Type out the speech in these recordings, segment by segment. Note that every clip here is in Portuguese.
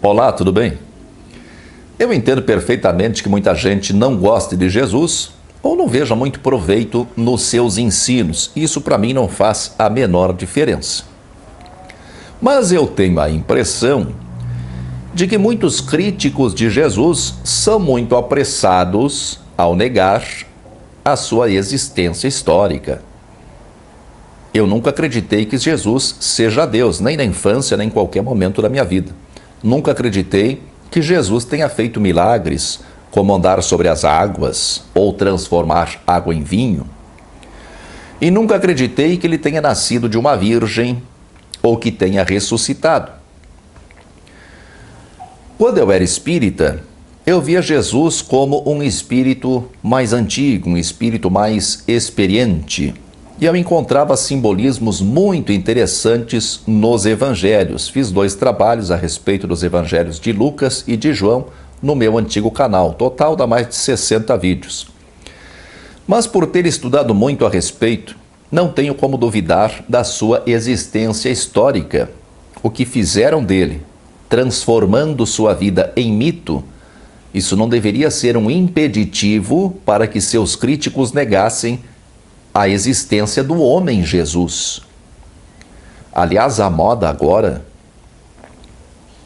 Olá, tudo bem? Eu entendo perfeitamente que muita gente não goste de Jesus ou não veja muito proveito nos seus ensinos. Isso para mim não faz a menor diferença. Mas eu tenho a impressão de que muitos críticos de Jesus são muito apressados ao negar a sua existência histórica. Eu nunca acreditei que Jesus seja Deus, nem na infância, nem em qualquer momento da minha vida. Nunca acreditei que Jesus tenha feito milagres, como andar sobre as águas ou transformar água em vinho. E nunca acreditei que ele tenha nascido de uma virgem ou que tenha ressuscitado. Quando eu era espírita, eu via Jesus como um espírito mais antigo, um espírito mais experiente. E eu encontrava simbolismos muito interessantes nos evangelhos. Fiz 2 trabalhos a respeito dos evangelhos de Lucas e de João no meu antigo canal. Total dá mais de 60 vídeos. Mas por ter estudado muito a respeito, não tenho como duvidar da sua existência histórica. O que fizeram dele, transformando sua vida em mito, isso não deveria ser um impeditivo para que seus críticos negassem a existência do homem Jesus. Aliás, a moda agora,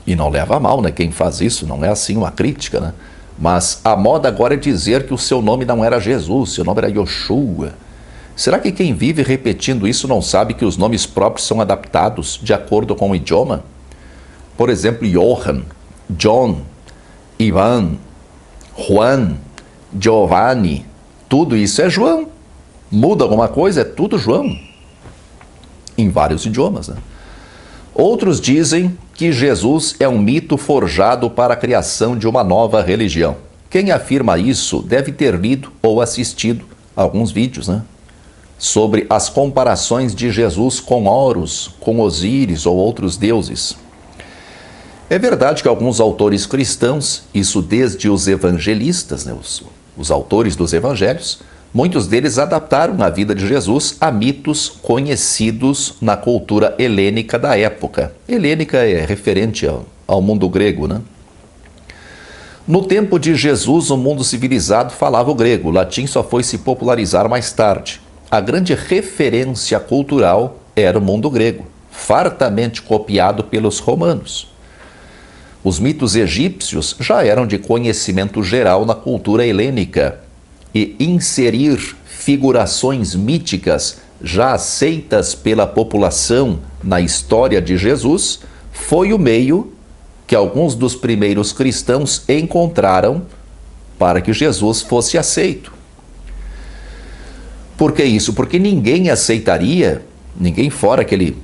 e não leva a mal, né? Quem faz isso não é assim uma crítica, né? Mas a moda agora é dizer que o seu nome não era Jesus, seu nome era Yoshua. Será que quem vive repetindo isso não sabe que os nomes próprios são adaptados de acordo com o idioma? Por exemplo, Johann, John, Ivan, Juan, Giovanni, tudo isso é João. Muda alguma coisa, é tudo João. Em vários idiomas, né? Outros dizem que Jesus é um mito forjado para a criação de uma nova religião. Quem afirma isso deve ter lido ou assistido alguns vídeos, né? Sobre as comparações de Jesus com Horus, com Osíris ou outros deuses. É verdade que alguns autores cristãos, isso desde os evangelistas, né? Os autores dos evangelhos, muitos deles adaptaram a vida de Jesus a mitos conhecidos na cultura helênica da época. Helênica é referente ao mundo grego, né? No tempo de Jesus, o mundo civilizado falava o grego. O latim só foi se popularizar mais tarde. A grande referência cultural era o mundo grego, fartamente copiado pelos romanos. Os mitos egípcios já eram de conhecimento geral na cultura helênica. E inserir figurações míticas já aceitas pela população na história de Jesus foi o meio que alguns dos primeiros cristãos encontraram para que Jesus fosse aceito. Por que isso? Porque ninguém aceitaria, ninguém fora aquele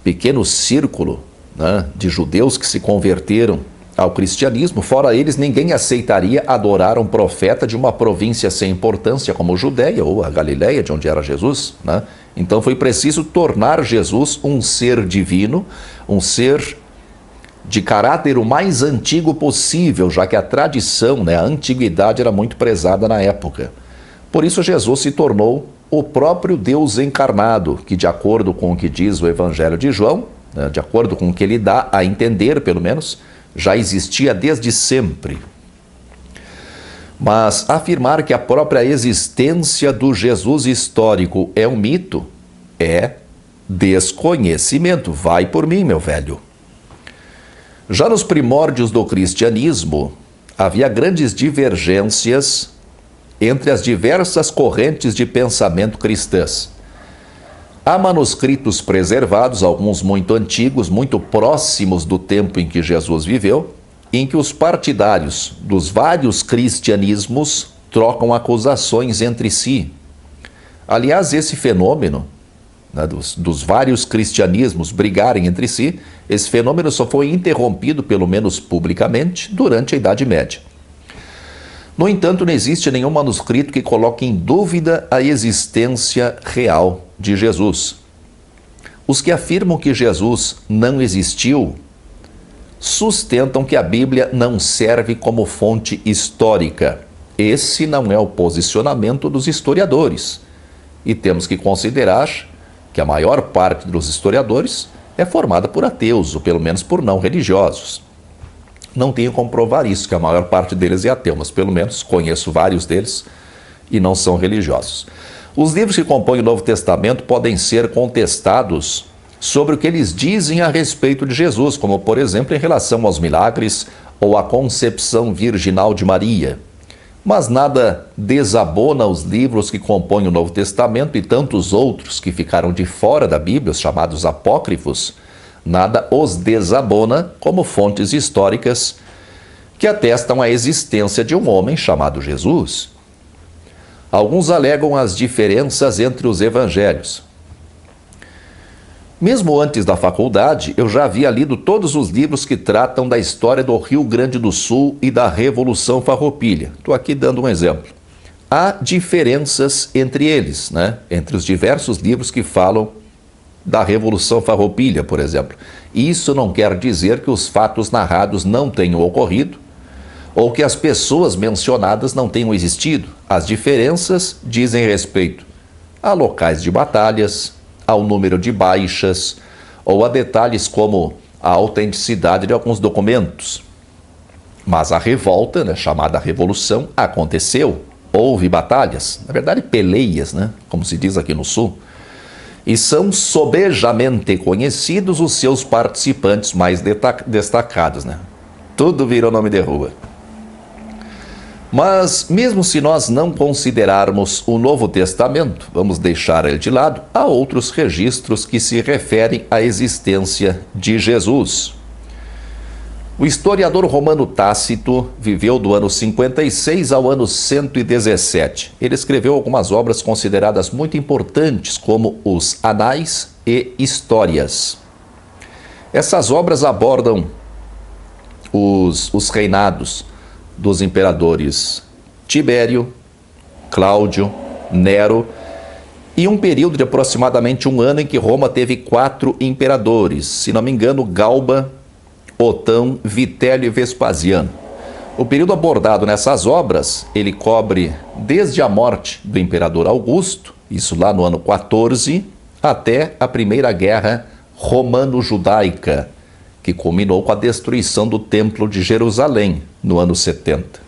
pequeno círculo, né, de judeus que se converteram ao cristianismo, fora eles, ninguém aceitaria adorar um profeta de uma província sem importância como Judéia ou a Galiléia, de onde era Jesus, né? Então foi preciso tornar Jesus um ser divino, um ser de caráter o mais antigo possível, já que a tradição, né, a antiguidade era muito prezada na época. Por isso Jesus se tornou o próprio Deus encarnado, que de acordo com o que diz o Evangelho de João, né, de acordo com o que ele dá a entender, pelo menos, já existia desde sempre. Mas afirmar que a própria existência do Jesus histórico é um mito é desconhecimento. Vai por mim, meu velho. Já nos primórdios do cristianismo, havia grandes divergências entre as diversas correntes de pensamento cristãs. Há manuscritos preservados, alguns muito antigos, muito próximos do tempo em que Jesus viveu, em que os partidários dos vários cristianismos trocam acusações entre si. Aliás, esse fenômeno, né, dos vários cristianismos brigarem entre si, esse fenômeno só foi interrompido, pelo menos publicamente, durante a Idade Média. No entanto, não existe nenhum manuscrito que coloque em dúvida a existência real de Jesus. Os que afirmam que Jesus não existiu sustentam que a Bíblia não serve como fonte histórica. Esse não é o posicionamento dos historiadores. E temos que considerar que a maior parte dos historiadores é formada por ateus, ou pelo menos por não religiosos. não tenho como provar isso, que a maior parte deles é ateu, mas pelo menos conheço vários deles e não são religiosos. Os livros que compõem o Novo Testamento podem ser contestados sobre o que eles dizem a respeito de Jesus, como, por exemplo, em relação aos milagres ou à concepção virginal de Maria. Mas nada desabona os livros que compõem o Novo Testamento e tantos outros que ficaram de fora da Bíblia, os chamados apócrifos, nada os desabona como fontes históricas que atestam a existência de um homem chamado Jesus. Alguns alegam as diferenças entre os evangelhos. Mesmo antes da faculdade, eu já havia lido todos os livros que tratam da história do Rio Grande do Sul e da Revolução Farroupilha. Estou aqui dando um exemplo. Há diferenças entre eles, né? Entre os diversos livros que falam da Revolução Farroupilha, por exemplo. Isso não quer dizer que os fatos narrados não tenham ocorrido ou que as pessoas mencionadas não tenham existido. As diferenças dizem respeito a locais de batalhas, ao número de baixas ou a detalhes como a autenticidade de alguns documentos. Mas a revolta, né, chamada Revolução, aconteceu. Houve batalhas, na verdade peleias, né, como se diz aqui no Sul. E são sobejamente conhecidos os seus participantes mais destacados, né? Tudo virou nome de rua. Mas, mesmo se nós não considerarmos o Novo Testamento, vamos deixar ele de lado, há outros registros que se referem à existência de Jesus. O historiador romano Tácito viveu do ano 56 ao ano 117. Ele escreveu algumas obras consideradas muito importantes, como os Anais e Histórias. Essas obras abordam os reinados dos imperadores Tibério, Cláudio, Nero e um período de aproximadamente um ano em que Roma teve 4 imperadores, se não me engano, Galba, Otão, Vitélio e Vespasiano. O período abordado nessas obras, ele cobre desde a morte do imperador Augusto, isso lá no ano 14, até a Primeira Guerra Romano-Judaica, que culminou com a destruição do Templo de Jerusalém, no ano 70.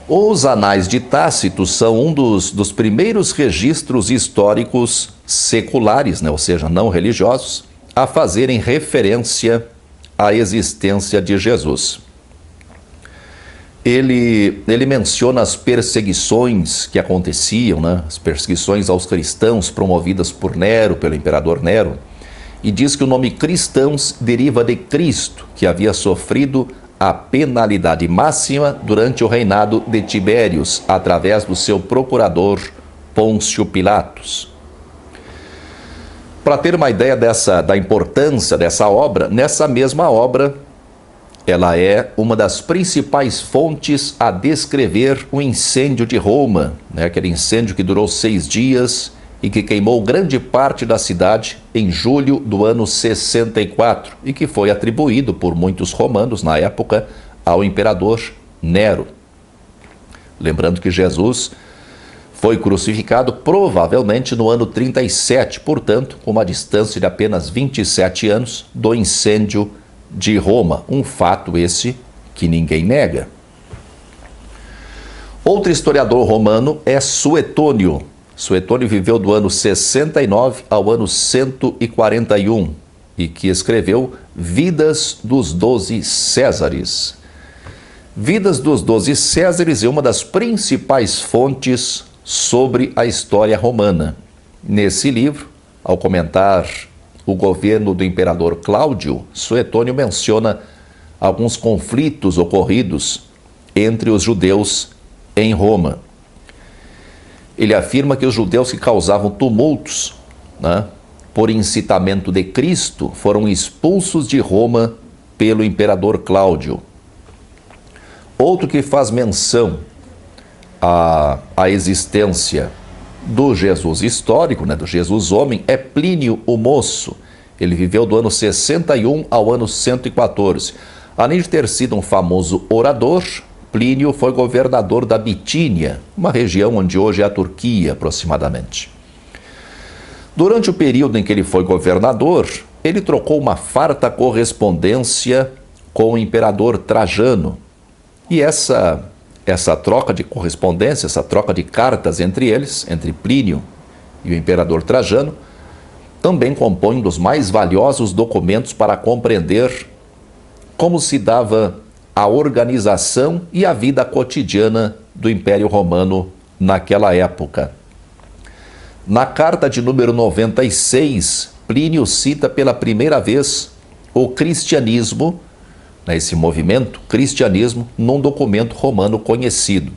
Os Anais de Tácito são um dos primeiros registros históricos seculares, né, ou seja, não religiosos, a fazerem referência à existência de Jesus. Ele menciona as perseguições que aconteciam, né, as perseguições aos cristãos promovidas por Nero, pelo imperador Nero, e diz que o nome cristãos deriva de Cristo, que havia sofrido a penalidade máxima durante o reinado de Tibérios, através do seu procurador Pôncio Pilatos. Para ter uma ideia da importância dessa obra, nessa mesma obra, ela é uma das principais fontes a descrever o incêndio de Roma, né? Aquele incêndio que durou 6 dias e que queimou grande parte da cidade em julho do ano 64 e que foi atribuído por muitos romanos na época ao imperador Nero. Lembrando que Jesus foi crucificado provavelmente no ano 37, portanto, com uma distância de apenas 27 anos do incêndio de Roma, um fato esse que ninguém nega. Outro historiador romano é Suetônio. Suetônio viveu do ano 69 ao ano 141 e que escreveu Vidas dos 12 Césares. Vidas dos 12 Césares é uma das principais fontes sobre a história romana. Nesse livro, ao comentar o governo do imperador Cláudio, Suetônio menciona alguns conflitos ocorridos entre os judeus em Roma. Ele afirma que os judeus que causavam tumultos, né, por incitamento de Cristo, foram expulsos de Roma pelo imperador Cláudio. Outro que faz menção à existência do Jesus histórico, né, do Jesus homem, é Plínio o Moço. Ele viveu do ano 61 ao ano 114. Além de ter sido um famoso orador, Plínio foi governador da Bitínia, uma região onde hoje é a Turquia, aproximadamente. Durante o período em que ele foi governador, ele trocou uma farta correspondência com o imperador Trajano. E essa troca de correspondência, essa troca de cartas entre eles, entre Plínio e o imperador Trajano, também compõe um dos mais valiosos documentos para compreender como se dava a organização e a vida cotidiana do Império Romano naquela época. Na carta de número 96, Plínio cita pela primeira vez o cristianismo, esse movimento cristianismo, num documento romano conhecido.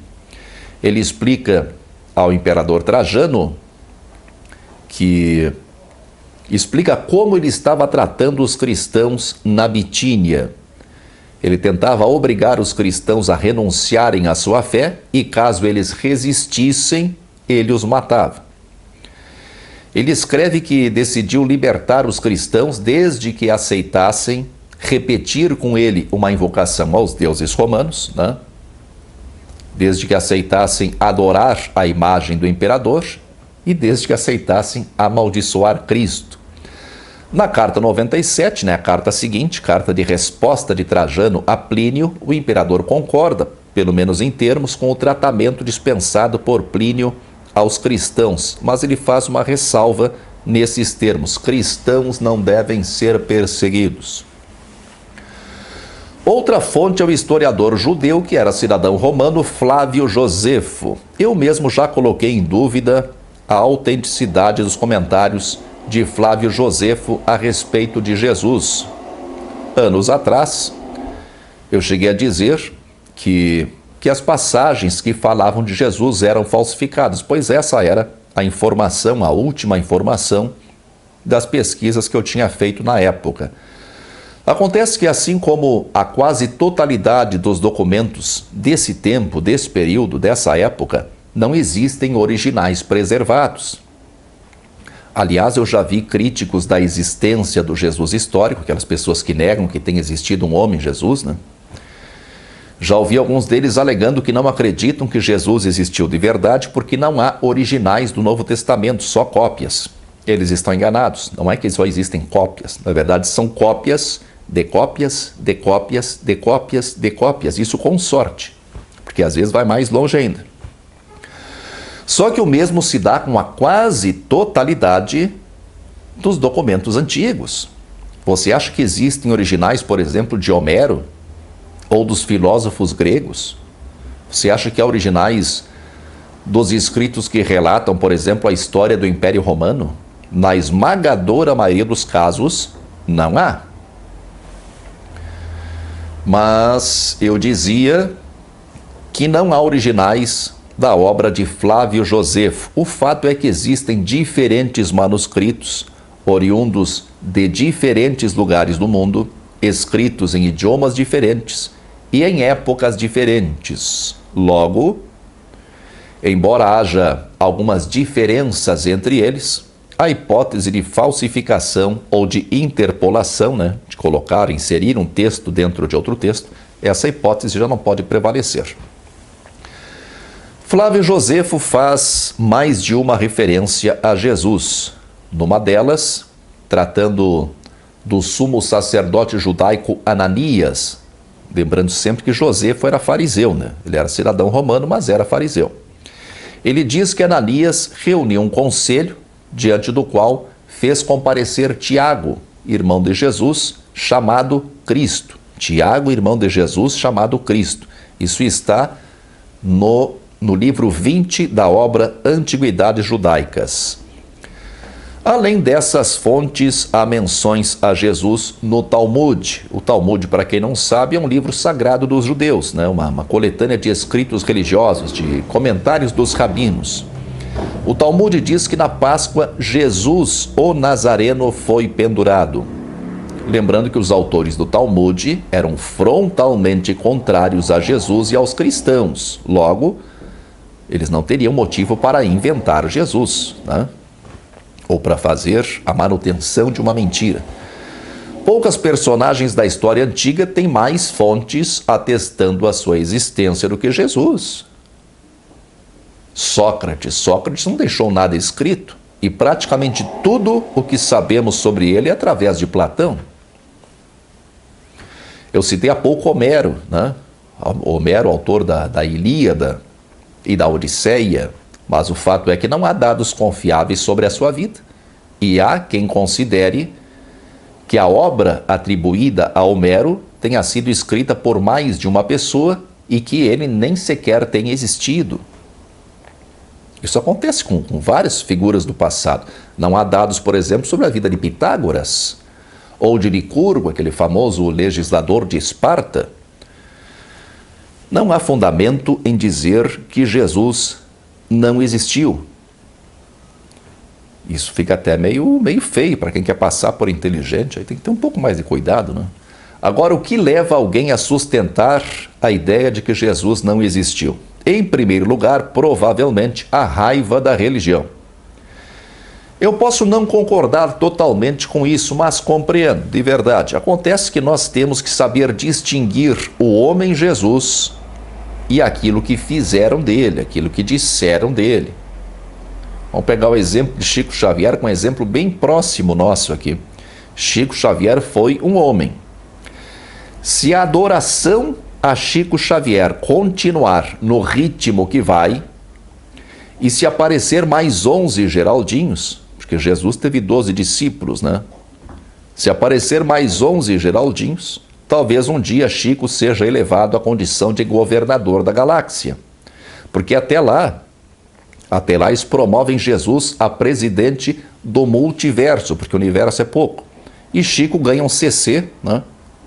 Ele explica ao imperador Trajano como ele estava tratando os cristãos na Bitínia. Ele tentava obrigar os cristãos a renunciarem à sua fé e, caso eles resistissem, ele os matava. Ele escreve que decidiu libertar os cristãos desde que aceitassem repetir com ele uma invocação aos deuses romanos, desde que aceitassem adorar a imagem do imperador e desde que aceitassem amaldiçoar Cristo. Na carta 97, a carta seguinte, carta de resposta de Trajano a Plínio, o imperador concorda, pelo menos em termos, com o tratamento dispensado por Plínio aos cristãos, mas ele faz uma ressalva nesses termos: cristãos não devem ser perseguidos. Outra fonte é o historiador judeu, que era cidadão romano, Flávio Josefo. Eu mesmo já coloquei em dúvida a autenticidade dos comentários de Flávio Josefo a respeito de Jesus. Anos atrás, eu cheguei a dizer que as passagens que falavam de Jesus eram falsificadas, pois essa era a informação, a última informação das pesquisas que eu tinha feito na época. Acontece que, assim como a quase totalidade dos documentos desse tempo, desse período, dessa época, não existem originais preservados. Aliás, eu já vi críticos da existência do Jesus histórico, aquelas pessoas que negam que tenha existido um homem Jesus, Já ouvi alguns deles alegando que não acreditam que Jesus existiu de verdade porque não há originais do Novo Testamento, só cópias. Eles estão enganados, não é que só existem cópias, na verdade são cópias de cópias, de cópias, de cópias, de cópias, isso com sorte, porque às vezes vai mais longe ainda. Só que o mesmo se dá com a quase totalidade dos documentos antigos. Você acha que existem originais, por exemplo, de Homero ou dos filósofos gregos? Você acha que há originais dos escritos que relatam, por exemplo, a história do Império Romano? Na esmagadora maioria dos casos, não há. Mas eu dizia que não há originais da obra de Flávio Josefo. O fato é que existem diferentes manuscritos, oriundos de diferentes lugares do mundo, escritos em idiomas diferentes e em épocas diferentes. Logo, embora haja algumas diferenças entre eles, a hipótese de falsificação ou de interpolação, de colocar, inserir um texto dentro de outro texto, essa hipótese já não pode prevalecer. Flávio Josefo faz mais de uma referência a Jesus. Numa delas, tratando do sumo sacerdote judaico Ananias, lembrando sempre que Josefo era fariseu, Ele era cidadão romano, mas era fariseu. Ele diz que Ananias reuniu um conselho, diante do qual fez comparecer Tiago, irmão de Jesus, chamado Cristo. Tiago, irmão de Jesus, chamado Cristo. Isso está no livro 20 da obra Antiguidades Judaicas. Além dessas fontes, há menções a Jesus no Talmud. O Talmud, para quem não sabe, é um livro sagrado dos judeus, uma coletânea de escritos religiosos, de comentários dos rabinos. O Talmud diz que na Páscoa, Jesus, o Nazareno, foi pendurado. Lembrando que os autores do Talmud eram frontalmente contrários a Jesus e aos cristãos. Logo, eles não teriam motivo para inventar Jesus, ou para fazer a manutenção de uma mentira. Poucas personagens da história antiga têm mais fontes atestando a sua existência do que Jesus. Sócrates não deixou nada escrito, e praticamente tudo o que sabemos sobre ele é através de Platão. Eu citei há pouco Homero, né? Homero, autor da Ilíada e da Odisseia, mas o fato é que não há dados confiáveis sobre a sua vida. E há quem considere que a obra atribuída a Homero tenha sido escrita por mais de uma pessoa e que ele nem sequer tenha existido. Isso acontece com várias figuras do passado. Não há dados, por exemplo, sobre a vida de Pitágoras ou de Licurgo, aquele famoso legislador de Esparta. Não há fundamento em dizer que Jesus não existiu. Isso fica até meio feio para quem quer passar por inteligente. Aí tem que ter um pouco mais de cuidado, né? Agora, o que leva alguém a sustentar a ideia de que Jesus não existiu? Em primeiro lugar, provavelmente, a raiva da religião. Eu posso não concordar totalmente com isso, mas compreendo, de verdade. Acontece que nós temos que saber distinguir o homem Jesus e aquilo que fizeram dele, aquilo que disseram dele. Vamos pegar o exemplo de Chico Xavier, com um exemplo bem próximo nosso aqui. Chico Xavier foi um homem. Se a adoração a Chico Xavier continuar no ritmo que vai, e se aparecer mais 11 Geraldinhos, porque Jesus teve 12 discípulos, né? Se aparecer mais 11 Geraldinhos, talvez um dia Chico seja elevado à condição de governador da galáxia. Porque até lá eles promovem Jesus a presidente do multiverso, porque o universo é pouco. E Chico ganha um CC, né?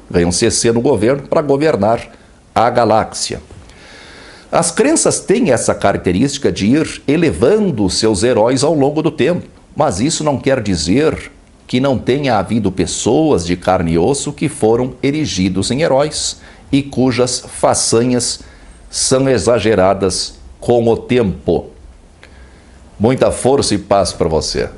Ganha um CC no governo para governar a galáxia. As crenças têm essa característica de ir elevando seus heróis ao longo do tempo, mas isso não quer dizer que não tenha havido pessoas de carne e osso que foram erigidos em heróis e cujas façanhas são exageradas com o tempo. Muita força e paz para você.